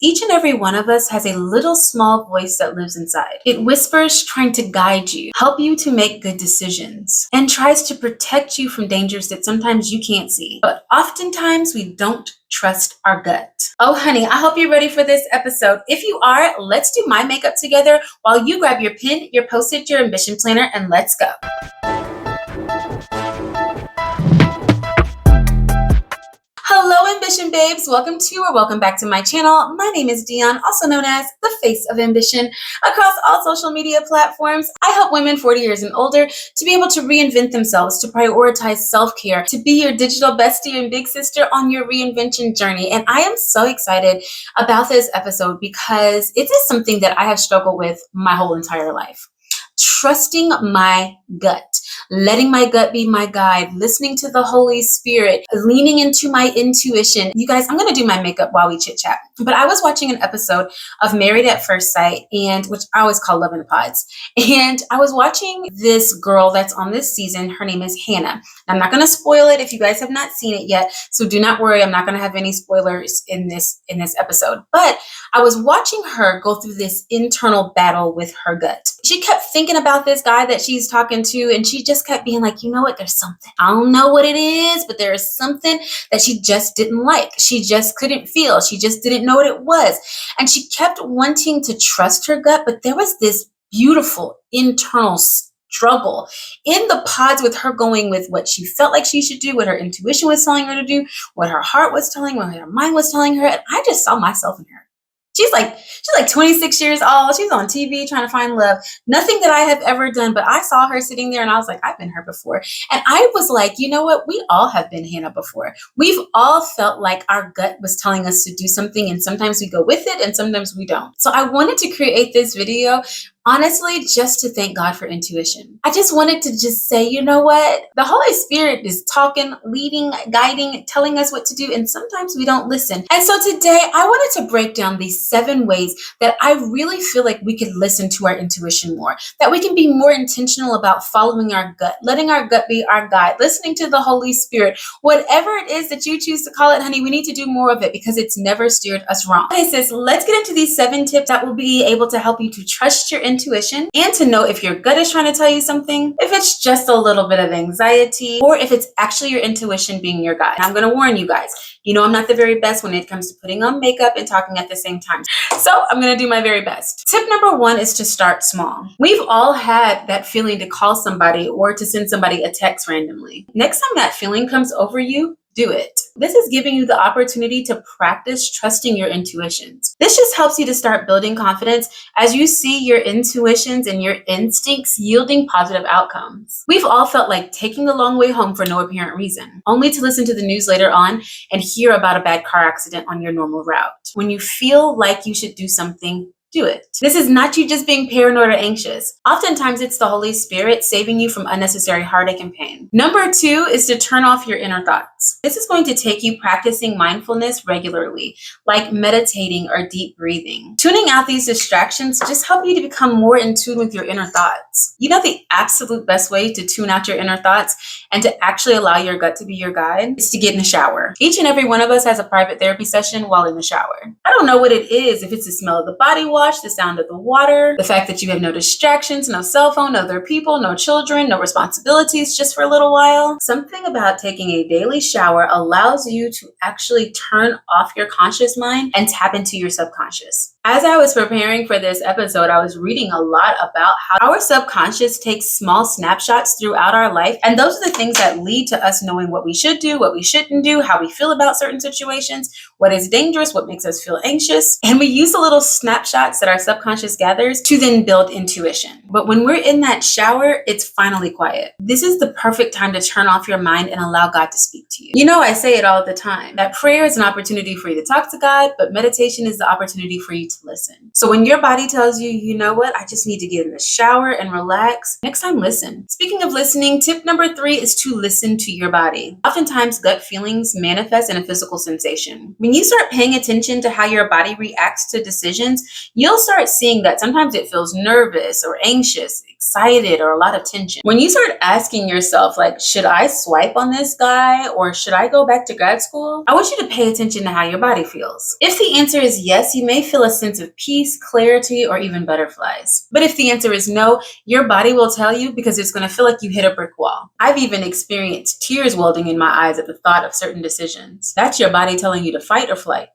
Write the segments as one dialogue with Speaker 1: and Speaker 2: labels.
Speaker 1: Each and every one of us has a little small voice that lives inside. It whispers trying to guide you, help you to make good decisions, and tries to protect you from dangers that sometimes you can't see. But oftentimes we don't trust our gut. Oh, honey, I hope you're ready for this episode. If you are, let's do my makeup together while you grab your pen, your Post-it, your ambition planner, and let's go. Hello, Ambition Babes. Welcome back to my channel. My name is Dion, also known as the Face of Ambition. Across all social media platforms, I help women 40 years and older to be able to reinvent themselves, to prioritize self-care, to be your digital bestie and big sister on your reinvention journey. And I am so excited about this episode because it is something that I have struggled with my whole entire life. Trusting my gut, letting my gut be my guide, listening to the Holy Spirit, leaning into my intuition. You guys, I'm going to do my makeup while we chit chat. But I was watching an episode of Married at First Sight, and which I always call Love in the Pods. And I was watching this girl that's on this season. Her name is Hannah. I'm not going to spoil it if you guys have not seen it yet. So do not worry. I'm not going to have any spoilers in this episode. But I was watching her go through this internal battle with her gut. She kept thinking about this guy that she's talking to, and she just kept being like, you know what, there's something. I don't know what it is, but there is something that she just didn't like. She just couldn't feel. She just didn't know what it was. And she kept wanting to trust her gut, but there was this beautiful internal struggle in the pods with her going with what she felt like she should do, what her intuition was telling her to do, what her heart was telling, what her mind was telling her. And I just saw myself in her. She's like 26 years old. She's on TV trying to find love. Nothing that I have ever done, but I saw her sitting there and I was like, I've been her before. And I was like, you know what? We all have been Hannah before. We've all felt like our gut was telling us to do something, and sometimes we go with it and sometimes we don't. So I wanted to create this video honestly, just to thank God for intuition. I just wanted to just say, you know what? The Holy Spirit is talking, leading, guiding, telling us what to do, and sometimes we don't listen. And so today I wanted to break down these 7 ways that I really feel like we could listen to our intuition more, that we can be more intentional about following our gut, letting our gut be our guide, listening to the Holy Spirit. Whatever it is that you choose to call it, honey, we need to do more of it because it's never steered us wrong. Okay, sis, let's get into these 7 tips that will be able to help you to trust your intuition and to know if your gut is trying to tell you something, if it's just a little bit of anxiety, or if it's actually your intuition being your guide. And I'm going to warn you guys, you know I'm not the very best when it comes to putting on makeup and talking at the same time. So I'm going to do my very best. Tip number 1 is to start small. We've all had that feeling to call somebody or to send somebody a text randomly. Next time that feeling comes over you, do it. This is giving you the opportunity to practice trusting your intuitions. This just helps you to start building confidence as you see your intuitions and your instincts yielding positive outcomes. We've all felt like taking the long way home for no apparent reason, only to listen to the news later on and hear about a bad car accident on your normal route. When you feel like you should do something, do it. This is not you just being paranoid or anxious. Oftentimes it's the Holy Spirit saving you from unnecessary heartache and pain. Number 2 is to turn off your inner thoughts. This is going to take you practicing mindfulness regularly, like meditating or deep breathing. Tuning out these distractions just help you to become more in tune with your inner thoughts. You know, the absolute best way to tune out your inner thoughts and to actually allow your gut to be your guide is to get in the shower. Each and every one of us has a private therapy session while in the shower. I don't know what it is, if it's the smell of the body wash, the sound of the water, the fact that you have no distractions, no cell phone, no other people, no children, no responsibilities just for a little while. Something about taking a daily shower allows you to actually turn off your conscious mind and tap into your subconscious. As I was preparing for this episode, I was reading a lot about how our subconscious takes small snapshots throughout our life. And those are the things that lead to us knowing what we should do, what we shouldn't do, how we feel about certain situations, what is dangerous, what makes us feel anxious. And we use the little snapshots that our subconscious gathers to then build intuition. But when we're in that shower, it's finally quiet. This is the perfect time to turn off your mind and allow God to speak to you. You know, I say it all the time, that prayer is an opportunity for you to talk to God, but meditation is the opportunity for you to listen. So when your body tells you, you know what, I just need to get in the shower and relax, next time listen. Speaking of listening, tip number 3 is to listen to your body. Oftentimes, gut feelings manifest in a physical sensation. When you start paying attention to how your body reacts to decisions, you'll start seeing that sometimes it feels nervous or anxious, excited, or a lot of tension. When you start asking yourself, like, should I swipe on this guy or should I go back to grad school? I want you to pay attention to how your body feels. If the answer is yes, you may feel a sense of peace, clarity, or even butterflies. But if the answer is no, your body will tell you because it's going to feel like you hit a brick wall. I've even experienced tears welding in my eyes at the thought of certain decisions. That's your body telling you to fight or flight.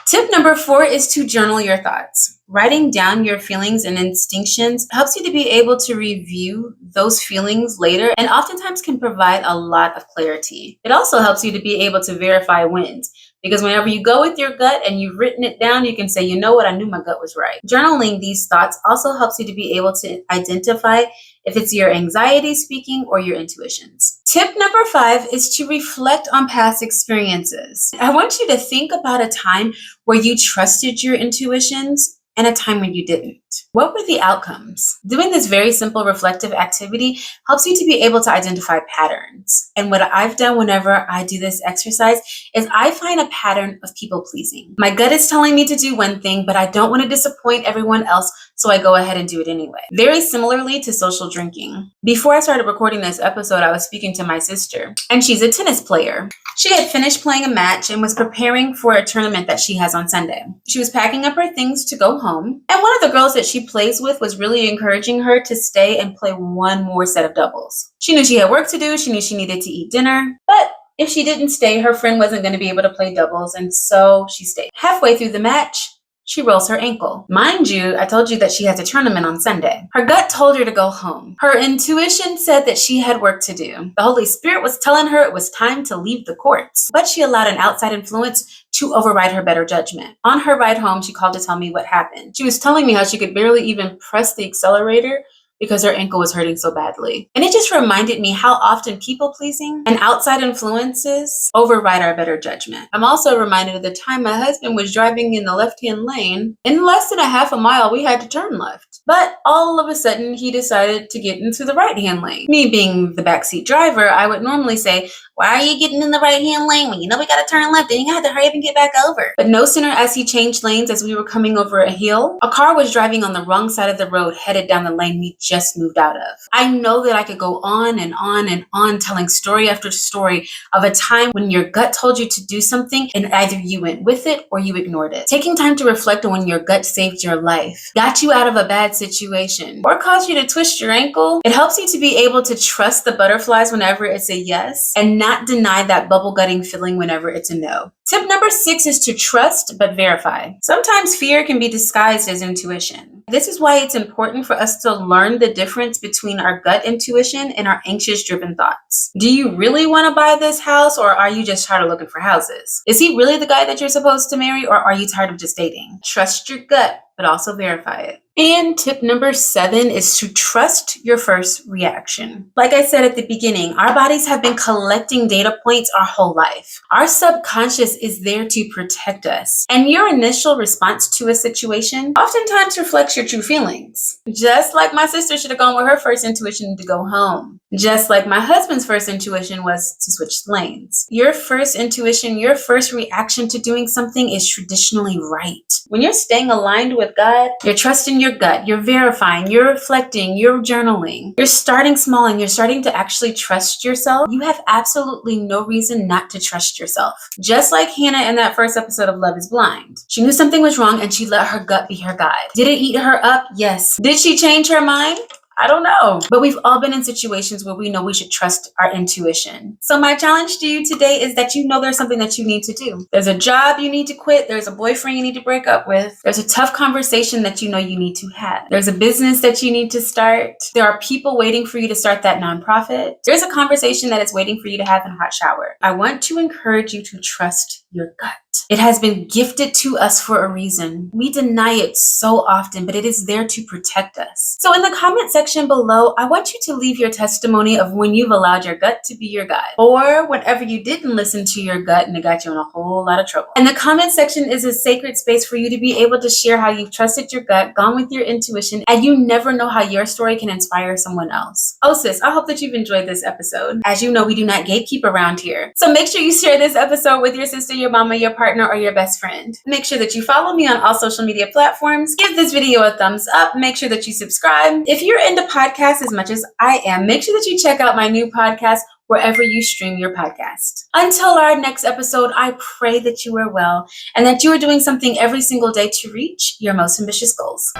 Speaker 1: Tip number 4 is to journal your thoughts. Writing down your feelings and instinctions helps you to be able to review those feelings later and oftentimes can provide a lot of clarity. It also helps you to be able to verify wins because whenever you go with your gut and you've written it down, you can say, you know what, I knew my gut was right. Journaling these thoughts also helps you to be able to identify if it's your anxiety speaking or your intuitions. Tip number 5 is to reflect on past experiences. I want you to think about a time where you trusted your intuitions and a time when you didn't. What were the outcomes? Doing this very simple reflective activity helps you to be able to identify patterns. And what I've done whenever I do this exercise is I find a pattern of people pleasing. My gut is telling me to do one thing, but I don't want to disappoint everyone else, so I go ahead and do it anyway. Very similarly to social drinking. Before I started recording this episode, I was speaking to my sister, and she's a tennis player. She had finished playing a match and was preparing for a tournament that she has on Sunday. She was packing up her things to go home, and one of the girls that she plays with was really encouraging her to stay and play one more set of doubles. She knew she had work to do, she knew she needed to eat dinner, but if she didn't stay, her friend wasn't going to be able to play doubles, and so she stayed. Halfway through the match, she rolls her ankle. Mind you, I told you that she has a tournament on Sunday. Her gut told her to go home. Her intuition said that she had work to do. The Holy Spirit was telling her it was time to leave the courts, but she allowed an outside influence to override her better judgment. On her ride home, she called to tell me what happened. She was telling me how she could barely even press the accelerator because her ankle was hurting so badly. And it just reminded me how often people-pleasing and outside influences override our better judgment. I'm also reminded of the time my husband was driving in the left-hand lane. In less than a half a mile, we had to turn left. But all of a sudden, he decided to get into the right-hand lane. Me being the backseat driver, I would normally say, why are you getting in the right-hand lane when you know we gotta turn left? Then you have to hurry up and get back over. But no sooner as he changed lanes as we were coming over a hill, a car was driving on the wrong side of the road headed down the lane we just moved out of. I know that I could go on and on and on telling story after story of a time when your gut told you to do something and either you went with it or you ignored it. Taking time to reflect on when your gut saved your life, got you out of a bad situation, or caused you to twist your ankle, it helps you to be able to trust the butterflies whenever it's a yes and not deny that bubble gutting feeling whenever it's a no. Tip number 6 is to trust but verify. Sometimes fear can be disguised as intuition. This is why it's important for us to learn the difference between our gut intuition and our anxious driven thoughts. Do you really want to buy this house, or are you just tired of looking for houses? Is he really the guy that you're supposed to marry, or are you tired of just dating? Trust your gut, but also verify it. And tip number 7 is to trust your first reaction. Like I said at the beginning, our bodies have been collecting data points our whole life. Our subconscious is there to protect us. And your initial response to a situation oftentimes reflects your true feelings. Just like my sister should have gone with her first intuition to go home. Just like my husband's first intuition was to switch lanes. Your first intuition, your first reaction to doing something is traditionally right. When you're staying aligned with God, you're trusting your gut, you're verifying, you're reflecting, you're journaling, you're starting small and you're starting to actually trust yourself. You have absolutely no reason not to trust yourself. Just like Hannah in that first episode of Love is Blind. She knew something was wrong and she let her gut be her guide. Did it eat her up? Yes. Did she change her mind? I don't know. But we've all been in situations where we know we should trust our intuition. So my challenge to you today is that you know there's something that you need to do. There's a job you need to quit. There's a boyfriend you need to break up with. There's a tough conversation that you know you need to have. There's a business that you need to start. There are people waiting for you to start that nonprofit. There's a conversation that is waiting for you to have in a hot shower. I want to encourage you to trust your gut. It has been gifted to us for a reason. We deny it so often, but it is there to protect us. So in the comment section below, I want you to leave your testimony of when you've allowed your gut to be your guide, or whenever you didn't listen to your gut and it got you in a whole lot of trouble. And the comment section is a sacred space for you to be able to share how you've trusted your gut, gone with your intuition, and you never know how your story can inspire someone else. Oh sis, I hope that you've enjoyed this episode. As you know, we do not gatekeep around here. So make sure you share this episode with your sister, your mama, your partner, or your best friend. Make sure that you follow me on all social media platforms. Give this video a thumbs up. Make sure that you subscribe. If you're into podcasts as much as I am, make sure that you check out my new podcast wherever you stream your podcast. Until our next episode, I pray that you are well and that you are doing something every single day to reach your most ambitious goals.